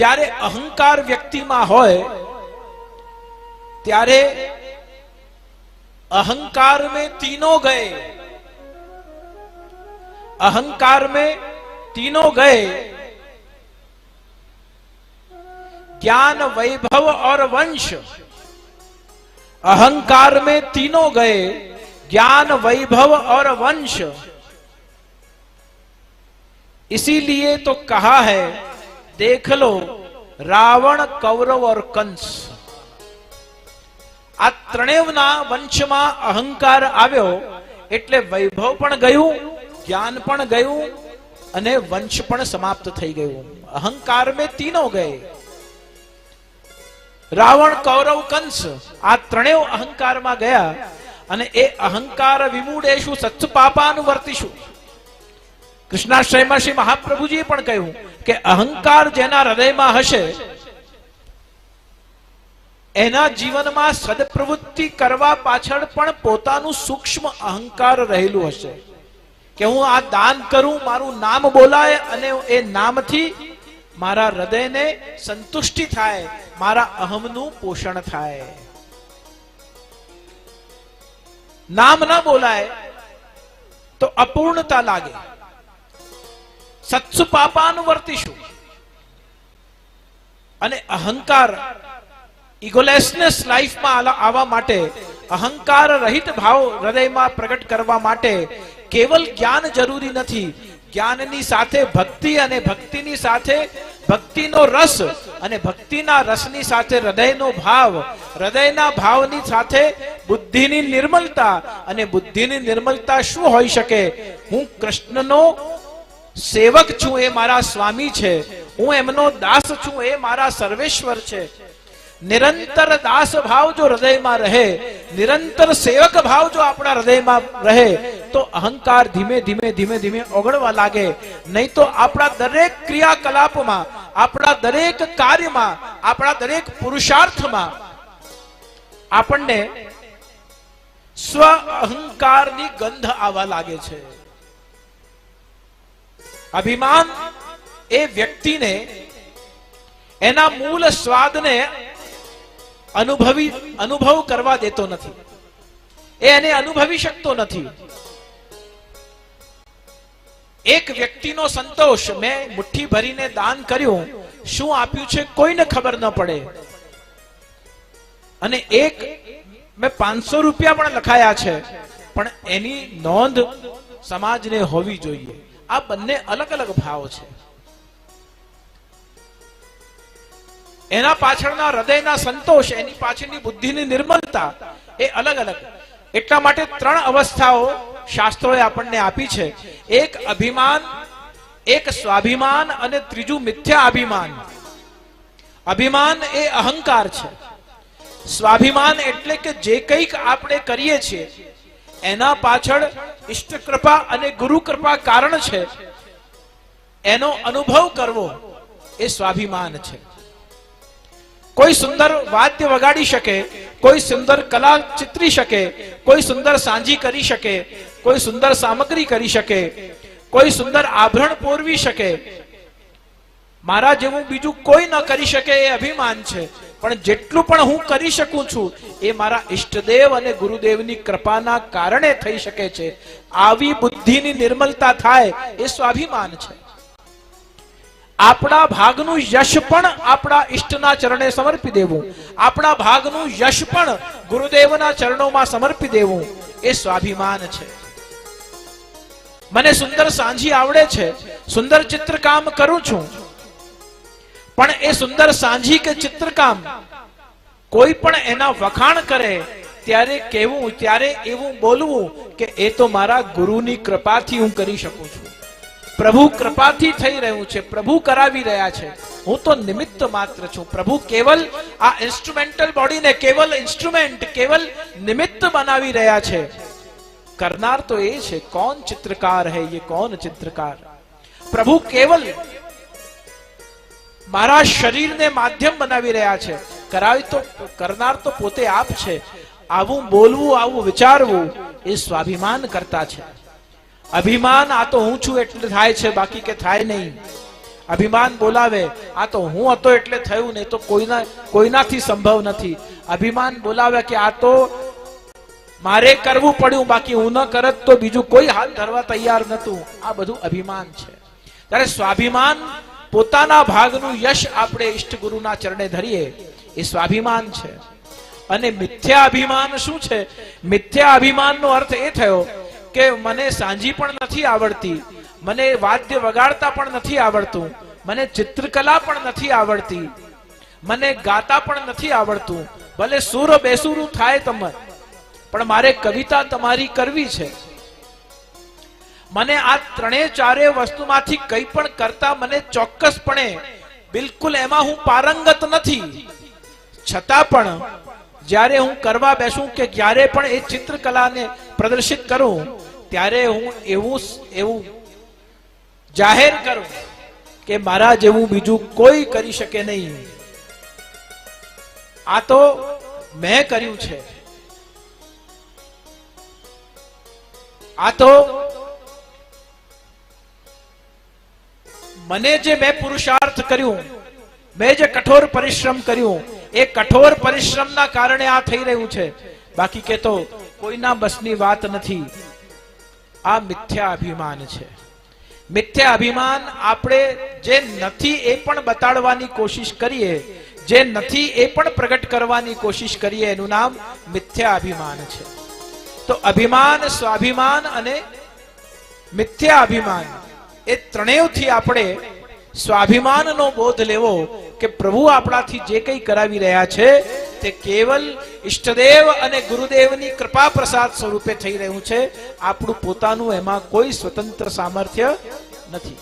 જ્યારે અહંકાર વ્યક્તિમાં હોય ત્યારે अहंकार में तीनों गए, अहंकार में तीनों गए, ज्ञान वैभव और वंश। अहंकार में तीनों गए, ज्ञान वैभव और वंश। इसीलिए तो कहा है, देख लो रावण, कौरव और कंस। आ त्रणेवना वंशમાં અહંકાર આવ્યો એટલે વૈભવ પણ ગયું, જ્ઞાન પણ ગયું અને વંશ પણ સમાપ્ત થઈ ગયું। અહંકાર में तीनों गए, રાવણ, કૌરવ, કંસ આ ત્રણેવ અહંકારમાં ગયા અને એ અહંકાર વિમૂઢેષુ સત્સુ પાપાનુવર્તિષુ। કૃષ્ણાશ્રયમાં શ્રી મહાપ્રભુજીએ પણ કહ્યું કે અહંકાર જેના હૃદયમાં હશે એના જીવનમાં સદપ્રવૃત્તિ કરવા પાછળ પણ પોતાનું સૂક્ષ્મ અહંકાર રહેલું હશે કે હું આ દાન કરું, મારું નામ બોલાય અને એ નામથી મારા હૃદયને સંતુષ્ટિ થાય, મારા અહમનું પોષણ થાય। નામ ન બોલાય તો અપૂર્ણતા લાગે। સત્સુ પાપાનુવર્તિષુ અને અહંકાર ઇગોલેસનેસ લાઈફમાં આવવા માટે, અહંકાર રહિત ભાવ હૃદયમાં પ્રગટ કરવા માટે કેવલ જ્ઞાન જરૂરી નથી, જ્ઞાનની સાથે ભક્તિ અને ભક્તિની સાથે ભક્તિનો રસ અને ભક્તિના રસની સાથે હૃદયનો ભાવ, હૃદયના ભાવની સાથે બુદ્ધિની નિર્મલતા અને બુદ્ધિની નિર્મલતા શું હોઈ શકે? હું કૃષ્ણનો સેવક છું, એ મારા સ્વામી છે, હું એમનો દાસ છું, એ મારા સર્વેશ્વર છે। निरंतर दास भाव जो हृदय में रहे, निरंतर सेवक भाव जो अपना हृदय में रहे तो अहंकार धीमे धीमे धीमे धीमे ओगळवा लागे। नहीं तो अपना दरेक क्रियाकलाप में, अपना दरेक कार्य में, अपना दरेक पुरुषार्थ में आपने स्व अहंकार नी गंध आवा लागे छे। अभिमान ए व्यक्ति ने एना मूल स्वाद ने अनुभव करवा देतो नथी, एने अनुभवी शकतो नथी। एक व्यक्ति नो संतोष, मैं मुट्ठी भरीने दान कर्યું, શું આપ્યું છે કોઈને ખબર ન પડે, અને એક મેં 500 રૂપિયા પણ લખાયા છે પણ એની નોંધ સમાજને હોવી જોઈએ। આ બંને અલગ અલગ ભાવ છે। એના પાછળના હૃદયના સંતોષ, એની પાછળની બુદ્ધિની નિર્મલતા એ અલગ અલગ। એટલા માટે ત્રણ અવસ્થાઓ શાસ્ત્રોએ આપણને આપી છે, એક અભિમાન, એક સ્વાભિમાન અને ત્રીજું મિથ્યા અભિમાન। અભિમાન એ અહંકાર છે, સ્વાભિમાન એટલે કે જે કંઈક આપણે કરીએ છીએ એના પાછળ ઈષ્ટ કૃપા અને ગુરુ કૃપા કારણ છે, એનો અનુભવ કરવો એ સ્વાભિમાન છે। कोई सुंदर वाद्य वगाड़ी शके, कोई सुंदर कला चित्री शके, कोई सुंदर सांझी करी शके, कोई सुंदर सामग्री करी शके, कोई सुंदर आभरण पोरवी शके, मारा जेवुं बीजू कोई न करी शके ए अभिमान छे। पण जेटलुं पण हूँ करी शकूं छूं ए मारा इष्टदेव अने गुरुदेवनी कृपाना कारणे थई शके छे। आवी बुद्धिनी निर्मलता थाय ए स्वाभिमान छे। આપણા ભાગનું યશ પણ આપણા ઈષ્ટના ચરણે સમર્પી દેવું, આપણા ભાગનું યશ પણ ગુરુદેવના ચરણોમાં સમર્પી દેવું એ સ્વાભિમાન છે। મને સુંદર સાંજી આવડે છે, સુંદર ચિત્રકામ કરું છું, પણ એ સુંદર સાંજી કે ચિત્રકામ કોઈ પણ એના વખાણ કરે ત્યારે કહેવું, ત્યારે એવું બોલવું કે એ તો મારા ગુરુની કૃપાથી હું કરી શકું છું, प्रभु कृपाथी थई रह्यु छे, प्रभु करावी रह्या छे, हूँ तो निमित्त मात्र छूं। प्रभु केवल आ इंस्ट्रूमेंटल बॉडी ने केवल इंस्ट्रूमेंट, केवल निमित्त बनावी रह्या छे। करनार तो ये छे, कौन चित्रकार है ये, कौन चित्रकार? प्रभु केवल मारा शरीर ने माध्यम बनावी रह्या छे, करावी तो करनार तो पोते आप छे। आवुं बोलवुं, आवुं विचारवुं ए स्वाभिमान करता छे। अभिमान आ तो हूँ छू एटले थाय छे, बाकी के थाय नहीं। અભિમાન બોલાવે, આ તો હું હતો એટલે થયું, ને તો કોઈનાથી સંભવ નથી. અભિમાન બોલાવે કે આ તો મારે કરવું પડ્યું, બાકી હું ન કરત તો બીજું કોઈ હાથ ધરવા તૈયાર નતું. આ બધું અભિમાન છે. ત્યારે સ્વાભિમાન, પોતાના ભાગનું યશ આપણે ઈષ્ટ ગુરુના ચરણે ધરીએ, એ સ્વાભિમાન છે. અને મિથ્યા અભિમાન શું છે? મિથ્યા અભિમાનનો અર્થ એ થયો કે મને સાંજી પણ નથી આવડતી, મને વાદ્ય વગાડતા પણ નથી આવડતું, મને ચિત્રકલા પણ નથી આવડતી, મને ગાતા પણ નથી આવડતું, ભલે સુર બેસુરું થાય તમે, પણ મારે કવિતા તમારી કરવી છે. મને આ ત્રણે ચારે વસ્તુમાંથી કંઈ પણ કરતા મને ચોક્કસપણે બિલકુલ એમાં હું પારંગત નથી, છતાં પણ જ્યારે હું કરવા બેસું કે જ્યારે પણ એ ચિત્રકલાને પ્રદર્શિત કરું, ત્યારે હું એવું જાહેર કરું કે મારા જેવું બીજું કોઈ કરી શકે નહીં. આ તો મેં કર્યું છે, આ તો મને જે મેં પુરુષાર્થ કર્યું, મેં જે કઠોર પરિશ્રમ કર્યું, એ કઠોર પરિશ્રમના કારણે આ થઈ રહ્યું છે, બાકી કે તો કોઈના બસની વાત નથી. આ મિથ્યા અભિમાન છે. મિથ્યા અભિમાન, આપણે જે નથી એ પણ બતાડવાની કોશિશ કરીએ, જે નથી એ પણ પ્રગટ કરવાની કોશિશ કરીએ, એનું નામ મિથ્યા અભિમાન છે. તો અભિમાન, સ્વાભિમાન અને મિથ્યા અભિમાન, એ ત્રણેયથી આપણે સ્વાભિમાનનો બોધ લેવો કે પ્રભુ આપણાથી જે કંઈ કરાવી રહ્યા છે તે કેવલ ઈષ્ટદેવ અને ગુરુદેવની કૃપા પ્રસાદ સ્વરૂપે થઈ રહ્યું છે. આપણું પોતાનું એમાં કોઈ સ્વતંત્ર સામર્થ્ય નથી.